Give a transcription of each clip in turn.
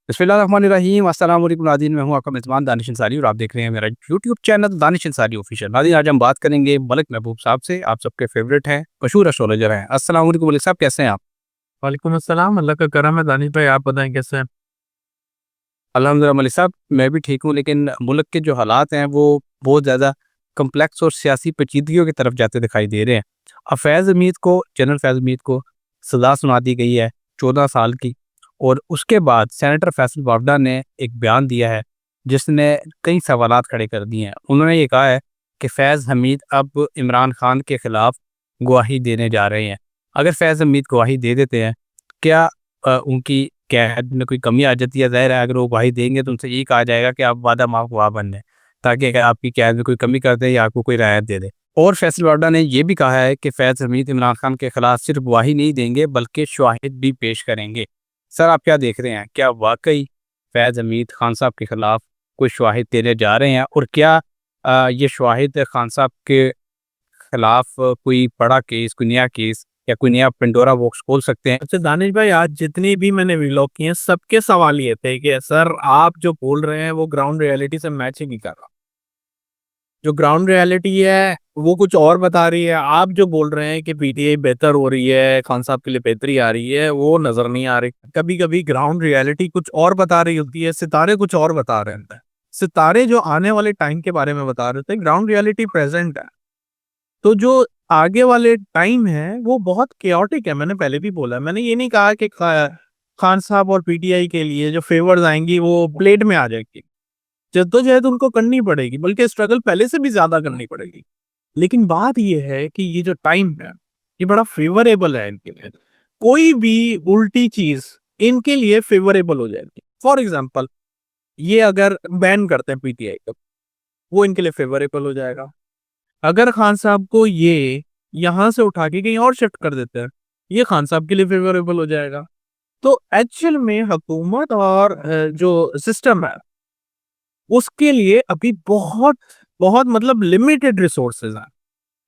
बिस्मिल्लाहिर्रहमानिर्रहीम अस्सलाम वालेकुम नाज़रीन, मैं हूँ आपका मेज़बान दानिश अंसारी और आप देख रहे हैं मेरा YouTube channel Danish Ansari official. नाज़रीन, आज हम बात करेंगे मलिक महबूब साहब से, आप सबके फेवरेट हैं, मशहूर एस्ट्रोलॉजर हैं। अस्सलाम वालेकुम मलिक साहब, कैसे हैं आप? वालेकुम अस्सलाम, अल्लाह का करम है दानिश भाई, आप बताएँ कैसे हैं? अल्हम्दुलिल्लाह मलिक साहब, मैं भी ठीक हूँ, लेकिन मुल्क के जो हालात हैं वो बहुत ज़्यादा कम्प्लेक्स और सियासी पेचीदगियों की तरफ जाते दिखाई दे रहे हैं। फैज़ हमीद को, जनरल फैज़ हमीद को सज़ा सुना दी गई है 14 साल की, और उसके बाद सेनेटर फैसल बावडा ने एक बयान दिया है जिसने कई सवालात खड़े कर दिए हैं। उन्होंने ये कहा है कि फैज़ हमीद अब इमरान खान के खिलाफ गवाही देने जा रहे हैं। अगर फैज़ हमीद गवाही दे देते हैं, क्या उनकी कैद में कोई कमी आ जाती है? ज़ाहिर है अगर वो गवाही देंगे तो उनसे यही कहा जाएगा कि आप वादा माफ़ गवाह बन लें, ताकि अगर आपकी कैद में कोई कमी कर दें या आपको कोई रियायत दे दे। और फैसल बावडा ने ये भी कहा है कि फैज़ हमीद इमरान खान के खिलाफ सिर्फ गवाही नहीं देंगे बल्कि शवाहिद भी पेश करेंगे। सर, आप क्या देख रहे हैं? क्या वाक़ई फैज़ हमीद खान साहब के खिलाफ कोई शवाहिद देने जा रहे हैं? और क्या ये शवाहिद खान साहब के खिलाफ कोई बड़ा केस, कोई नया केस या कोई नया पेंडोरा बॉक्स खोल सकते हैं? अच्छा दानिश भाई, आज जितनी भी मैंने व्लॉग किए हैं, सबके सवाल ये थे कि सर आप जो बोल रहे हैं वो ग्राउंड रियलिटी से मैच ही नहीं कर रहा। जो ग्राउंड रियलिटी है वो कुछ और बता रही है, आप जो बोल रहे हैं कि पीटीआई बेहतर हो रही है, खान साहब के लिए बेहतरी आ रही है, वो नज़र नहीं आ रही। कभी-कभी ग्राउंड रियलिटी कुछ और बता रही होती है, सितारे कुछ और बता रहे होते हैं। सितारे जो आने वाले टाइम के बारे में बता रहे थे, ग्राउंड रियलिटी प्रेज़ेंट है। तो जो आगे वाले टाइम है, वो बहुत केओटिक है, मैंने पहले भी बोला है। मैंने ये नहीं कहा कि खान साहब और पीटीआई के लिए जो फेवर्स आएँगी, वो प्लेट में आ जाएगी। जद्दोजहद उनको करनी पड़ेगी, बल्कि स्ट्रगल पहले से भी ज़्यादा करनी पड़ेगी। लेकिन बात ये है कि ये जो टाइम है, ये बड़ा फ़ेवरेबल है इनके लिए। कोई भी उल्टी चीज़ इनके लिए फ़ेवरेबल हो जाएगी। फॉर एग्ज़ाम्पल, ये अगर बैन करते हैं पीटीआई को, वो इनके लिए फ़ेवरेबल हो जाएगा। अगर खान साहब को ये यहाँ से उठा के कहीं और शिफ्ट कर देते हैं, ये खान साहब के लिए फेवरेबल हो जाएगा। तो एक्चुअल में हुकूमत और जो सिस्टम है, उसके लिए अभी बहुत बहुत मतलब लिमिटेड रिसोर्सेज हैं।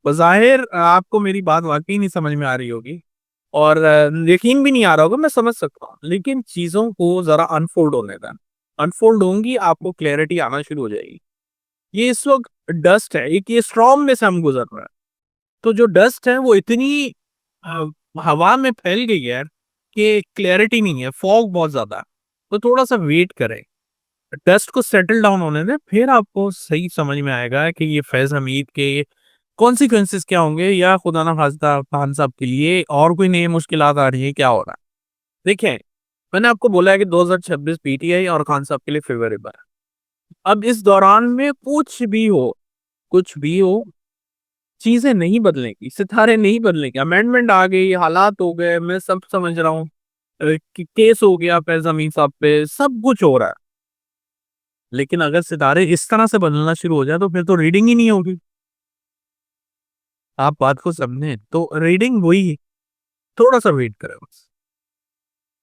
बज़ाहिर आपको मेरी बात वाकई नहीं समझ में आ रही होगी और यकीन भी नहीं आ रहा होगा, मैं समझ सकता हूँ। लेकिन चीज़ों को ज़रा अनफोल्ड होने दें। अनफोल्ड होंगी, आपको क्लैरिटी आना शुरू हो जाएगी। ये इस वक्त डस्ट है, एक ये स्टॉर्म में से हम गुजर रहे हैं। तो जो डस्ट है वो इतनी अ, हवा में फैल गई है कि क्लैरिटी नहीं है, फॉग बहुत ज़्यादा है। तो थोड़ा-सा वेट करें, डस्ट को सेटल डाउन होने दें, फिर आपको सही समझ में आएगा कि ये फैज़ हमीद के कॉन्सिक्वेंसेस क्या होंगे, या खुदा ना खास्ता खान साहब के लिए और कोई नई मुश्किलात आ रही है, क्या हो रहा है। देखिए, मैंने आपको बोला है कि 2026 पीटीआई और खान साहब के लिए फेवरेबल है। अब इस दौरान में कुछ भी हो, चीज़ें नहीं बदलेंगी, सितारे नहीं बदलेंगे। अमेंडमेंट आ गई, हालात हो गए, मैं सब समझ रहा हूँ। कि केस हो गया फैज़ अमीन साहब पे, सब कुछ हो रहा है। लेकिन अगर सितारे इस तरह से बदलना शुरू हो जाए तो फिर तो रीडिंग ही नहीं होगी। आप बात को समझें, तो रीडिंग वही है, थोड़ा-सा वेट करें बस।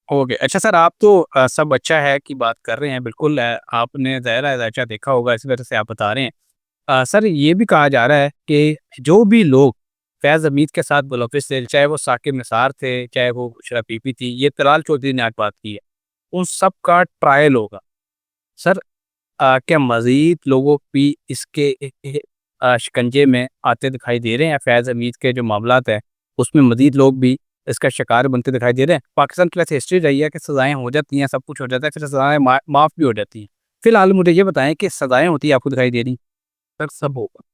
ओके, अच्छा सर, आप तो सब अच्छा है की बात कर रहे हैं, बिल्कुल आपने ज़ाहिर-ए-ज़ाहिर देखा होगा, इसी वजह से आप बता रहे हैं। सर, ये भी कहा जा रहा है कि जो भी लोग फैज़ हमीद के साथ मुलव्विस थे, चाहे वो साकिब निसार थे, चाहे वो बुशरा बीबी थी, ये तलाल चौधरी ने आज बात की है, उन सब का ट्रायल होगा। सर, क्या मज़ीद लोगों भी इसके शिकंजे में आते दिखाई दे रहे हैं? फैज़ हमीद के जो मामलात हैं, उसमें मज़ीद लोग भी इसका शिकार बनते दिखाई दे रहे हैं? पाकिस्तान की वैसे हिस्ट्री रही है कि सज़ाएँ हो जाती हैं, सब कुछ हो जाता है, फिर सज़ाएँ माफ़ भी हो जाती हैं। फिलहाल मुझे ये बताएँ कि सज़ाएँ होती हैं, आपको दिखाई दे रही? सर, सब होगा।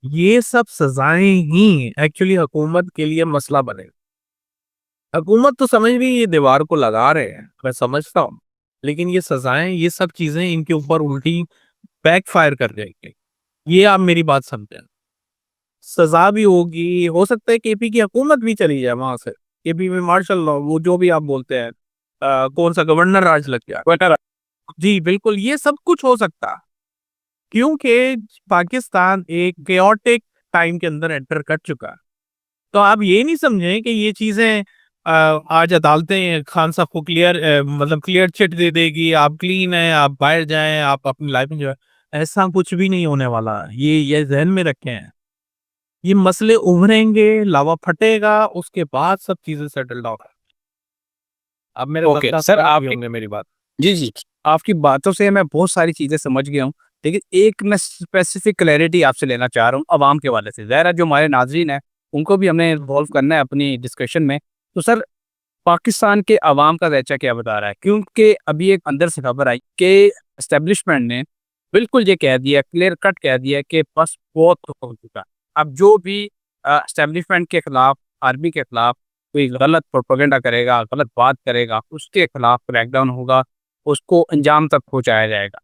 ये सब सज़ाएँ ही एक्चुअली हुकूमत के लिए मसला बनेगा। हुकूमत तो समझ रही है ये दीवार को लगा रहे हैं, मैं समझता हूँ। लेकिन ये सज़ाएँ, ये सब चीज़ें इनके ऊपर उल्टी बैकफ़ायर कर जाएँगी। ये आप मेरी बात समझें। सज़ा भी होगी, हो सकता है केपी की हुकूमत भी चली जाए वहाँ से। केपी में मार्शल लॉ, वो जो भी आप बोलते हैं, कौन-सा गवर्नर राज लग गया। बेटर। जी, बिल्कुल, ये सब कुछ हो सकता है। क्योंकि पाकिस्तान एक केओटिक टाइम के अंदर एंटर कर चुका है। तो आप ये नहीं समझें कि ये चीज़ें आज अदालतें खान साहब को मतलब क्लियर चिट दे देगी, आप क्लीन हैं, आप बाहर जाएँ, आप अपनी लाइफ एन्जॉय। ऐसा कुछ भी नहीं होने वाला है। ये ज़हन में रखें। ये मसले उभरेंगे, लावा फटेगा, उसके बाद सब चीज़ें सेटल डाउन अब मेरे ओके, लगता सर समझ गए आपकी होंगे मेरी बात। जी, जी। आपकी बातों से मैं बहुत सारी चीज़ें समझ गया हूँ, लेकिन एक मैं स्पेसिफ़िक क्लैरिटी आपसे लेना चाह रहा हूँ अवाम के हवाले से। ज़ाहिर है जो हमारे नाज़रीन हैं, उनको भी हमने इन्वॉल्व करना है अपनी डिस्कशन में। तो सर पाकिस्तान के अवाम का ज़ायचा क्या बता रहा है? क्योंकि अभी एक अंदर से खबर आई कि एस्टेब्लिशमेंट ने बिल्कुल ये कह दिया, क्लियर कट कह दिया कि बस बहुत हो चुका है। अब जो भी एस्टेब्लिशमेंट के खिलाफ, आर्मी के खिलाफ कोई गलत प्रोपेगेंडा करेगा, गलत बात करेगा, उसके खिलाफ क्रैकडाउन होगा, उसको अंजाम तक पहुँचाया जाएगा।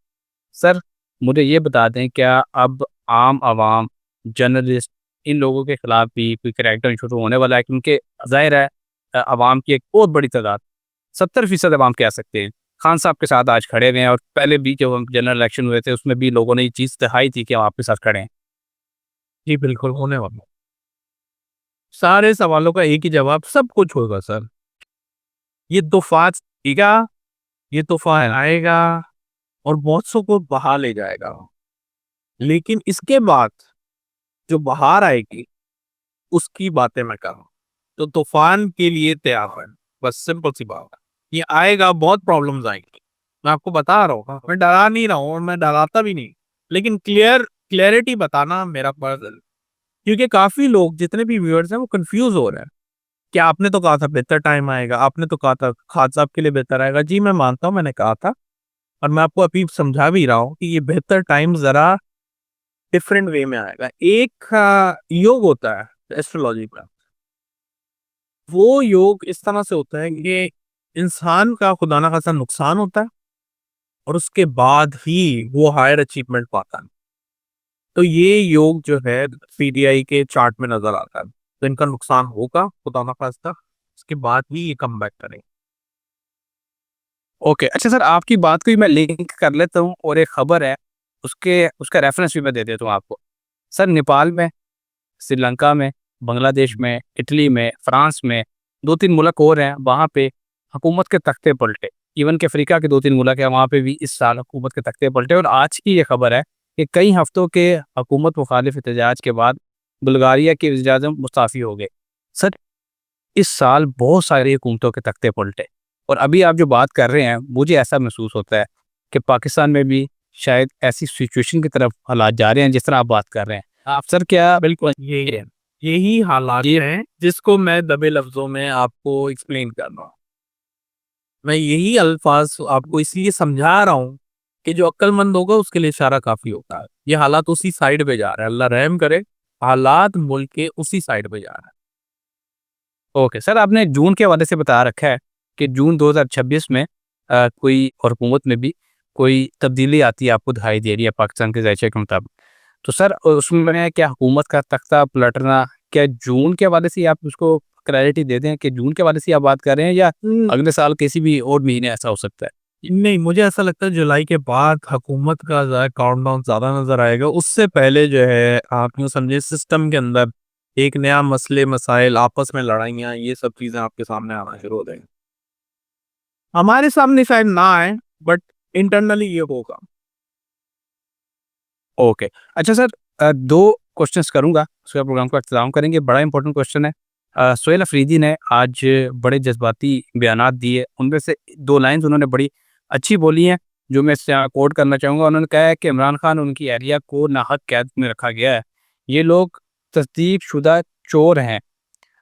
सर, मुझे ये बता दें क्या अब आम आवाम, जर्नलिस्ट इन लोगों के खिलाफ भी कोई क्रैकडाउन शुरू होने वाला है? क्योंकि ज़ाहिर है अवाम की एक बहुत बड़ी तादाद 70% अवाम कह सकते हैं, खान साहब के साथ आज खड़े हुए हैं और पहले भी जब हम जनरल इलेक्शन हुए थे उसमें भी लोगों ने ये चीज़ दिखाई थी कि हम आपके साथ खड़े हैं। जी, बिल्कुल होने वाला है। सारे सवालों का एक ही जवाब, सब कुछ होगा सर। ये तूफ़ान आएगा, ये तूफ़ान आएगा और बहुत सौ को बहा ले जाएगा। लेकिन इसके बाद जो बहार आएगी, उसकी बातें मैं कर रहा हूँ। तो तूफ़ान के लिए तैयार रहें, बस सिंपल सी बात है। ये आएगा, बहुत प्रॉब्लम्स आएँगी। मैं आपको बता रहा हूँ, मैं डरा नहीं रहा हूँ और मैं डराता भी नहीं। लेकिन क्लैरिटी बताना मेरा फर्ज़ है। क्योंकि काफ़ी लोग जितने भी व्यूअर्स हैं वो कन्फ्यूज़ हो रहे हैं कि आपने तो कहा था बेहतर टाइम आएगा, आपने तो कहा था खान साहब के लिए बेहतर आएगा। जी, मैं मानता हूँ मैंने कहा था और मैं आपको अभी समझा भी रहा हूँ कि ये बेहतर टाइम ज़रा डिफरेंट वे में आएगा। एक योग होता है एस्ट्रोलॉजी का, वो योग इस तरह से होता है कि इंसान का खुदा ना खास्ता नुकसान होता है और उसके बाद ही वो हायर अचीवमेंट पाता है। तो ये योग जो है पीडीआई के चार्ट में नज़र आता है। तो इनका नुकसान होगा खुदा ना खास्ता, उसके बाद ही ये कमबैक करेंगे। ओके, अच्छा सर आपकी बात को ही मैं लिंक कर लेता हूँ और एक खबर है, उसके उसका रेफ़रेंस भी मैं दे देता हूँ आपको। सर नेपाल में, श्रीलंका में, बांग्लादेश में, इटली में, फ्रांस में 2-3 मुल्क और हैं, वहाँ पे हुकूमत के तख्ते पलटे। इवन कि अफ्रीका के 2-3 मुल्क हैं, वहाँ पे भी इस साल हुकूमत के तख्ते पलटे और आज की ये खबर है कि कई हफ्तों के हुकूमत मुखालिफ एहतजाज के बाद बुल्गारिया के वज़ीर-ए-आज़म मुस्ताफ़ी हो गए। सर, इस साल बहुत सारी हुकूमतों के तख्ते पलटे और अभी आप जो बात कर रहे हैं, मुझे ऐसा महसूस होता है कि पाकिस्तान में भी शायद ऐसी सिचुएशन की तरफ हालात जा रहे हैं जिस तरह आप बात कर रहे हैं। आप सर क्या बिल्कुल, यही है। यही हालात ये हैं जिसको मैं दबे लफ्ज़ों में आपको एक्सप्लेन कर रहा हूँ। मैं यही अल्फ़ाज़ आपको इसलिए समझा रहा हूँ कि जो अक्लमंद होगा उसके लिए इशारा काफ़ी होता है। ये हालात उसी साइड पे जा रहा है, अल्लाह रहम करे, हालात मुल्क के उसी साइड पे जा रहा है। ओके सर आपने जून के हवाले से बता रखा है कि जून 2026 में कोई और हुकूमत में भी कोई तब्दीली आती है आपको दिखाई दे रही है पाकिस्तान के ज़ायचे के मुताबिक। तो सर उसमें क्या हुकूमत का तख्ता पलटना क्या जून के हवाले से ही आप उसको क्लैरिटी दे दें कि जून के हवाले से ही आप बात कर रहे हैं या अगले साल किसी भी और महीने ऐसा हो सकता है? नहीं, मुझे ऐसा लगता है जुलाई के बाद हुकूमत का काउंटडाउन ज़्यादा नज़र आएगा। उससे पहले जो है आप यूँ समझिए सिस्टम के अंदर एक नया मसले-मसाइल, आपस में लड़ाइयाँ, ये सब चीज़ें आपके सामने आना शुरू हो जाएँगी। हमारे सामने शायद ना आए, बट इंटरनली ये होगा। ओके। अच्छा सर 2 क्वेश्चन्स करूँगा, उसके बाद प्रोग्राम का इख्तिताम करेंगे। बड़ा इंपॉर्टेंट क्वेश्चन है। सोहेल अफरीदी ने आज बड़े जज़्बाती बयानात दिए, उनमें से 2 लाइन्स उन्होंने बड़ी अच्छी बोली हैं, जो मैं इससे कोट करना चाहूँगा। उन्होंने कहा है कि इमरान खान उनकी एहलिया को नाहक कैद में रखा गया है। ये लोग तस्दीकशुदा चोर हैं।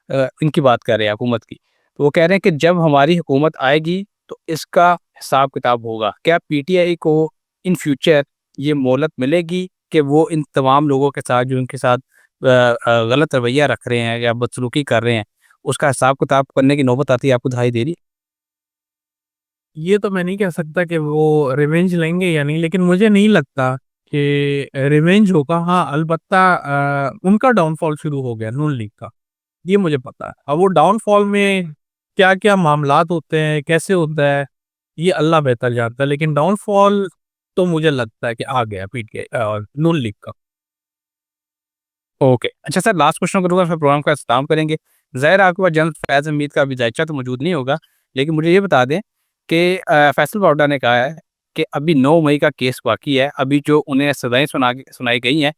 इनकी बात कर रहे हैं हुकूमत की। तो वो कह रहे हैं कि जब हमारी हुकूमत आएगी, तो इसका हिसाब-किताब होगा। क्या पीटीआई को इन फ्यूचर ये मोहलत मिलेगी कि वो इन तमाम लोगों के साथ जो उनके साथ गलत रवैया रख रहे हैं या बदसलूकी कर रहे हैं, उसका हिसाब-किताब करने की नौबत आती है आपको दिखाई दे रही है? ये तो मैं नहीं कह सकता कि वो रिवेंज लेंगे या नहीं, लेकिन मुझे नहीं लगता कि रिवेंज होगा। हाँ, अलबत्ता उनका डाउनफॉल शुरू हो गया नून लीग का, ये मुझे पता है। अब वो डाउनफॉल में क्या-क्या मामलात होते हैं, कैसे होता है, ये अल्लाह बेहतर जानता है। लेकिन डाउनफॉल तो मुझे लगता है कि आ गया पीट के नून लीग का। ओके। अच्छा सर लास्ट क्वेश्चन करूँगा फिर प्रोग्राम का इख्तिताम करेंगे। ज़ाहिर है आपके पास जनरल फैज़ हमीद का अभी ज़ायचा तो मौजूद नहीं होगा, लेकिन मुझे ये बता दें कि फैसल पाउडा ने कहा है कि अभी 9 मई का केस बाकी है, अभी जो उन्हें सज़ाएँ सुनाई गई हैं,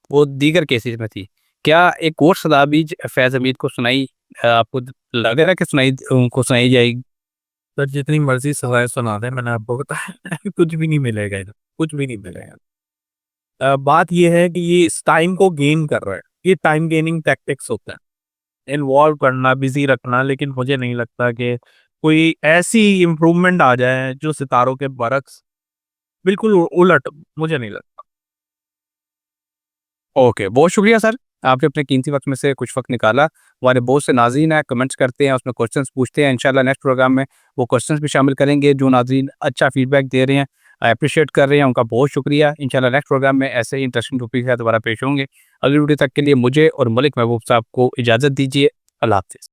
वो दीगर केसेज़ में थी। क्या एक और सज़ा भी फैज़ हमीद को सुनाई आपको लग रहा है कि उनको सुनाई जाएगी? सर जितनी मर्जी सवाल सुना दें, मैंने आपको बताया कुछ भी नहीं मिलेगा इधर, कुछ भी नहीं मिलेगा। बात ये है कि ये इस टाइम को गेन कर रहा है, ये टाइम गेनिंग टैक्टिक्स होता है, इन्वॉल्व करना, बिजी रखना। लेकिन मुझे नहीं लगता कि कोई ऐसी इम्प्रूवमेंट आ जाए जो सितारों के बरक्स, बिल्कुल उलट, मुझे नहीं लगता। ओके, बहुत शुक्रिया सर, आपने अपने कीमती वक्त में से कुछ वक्त निकाला। हमारे बहुत से नाज़रीन हैं, कमेंट्स करते हैं, उसमें क्वेश्चंस पूछते हैं। इंशाल्लाह नेक्स्ट प्रोग्राम में वो क्वेश्चंस भी शामिल करेंगे। जो नाज़रीन अच्छा फीडबैक दे रहे हैं, अप्रिशिएट कर रहे हैं, उनका बहुत शुक्रिया। इंशाल्लाह नेक्स्ट प्रोग्राम में ऐसे ही इंटरेस्टिंग टॉपिक के साथ दोबारा पेश होंगे। अगली वीडियो तक के लिए मुझे और मलिक महबूब साहब को इजाज़त दीजिए। अल्लाह हाफ़िज़।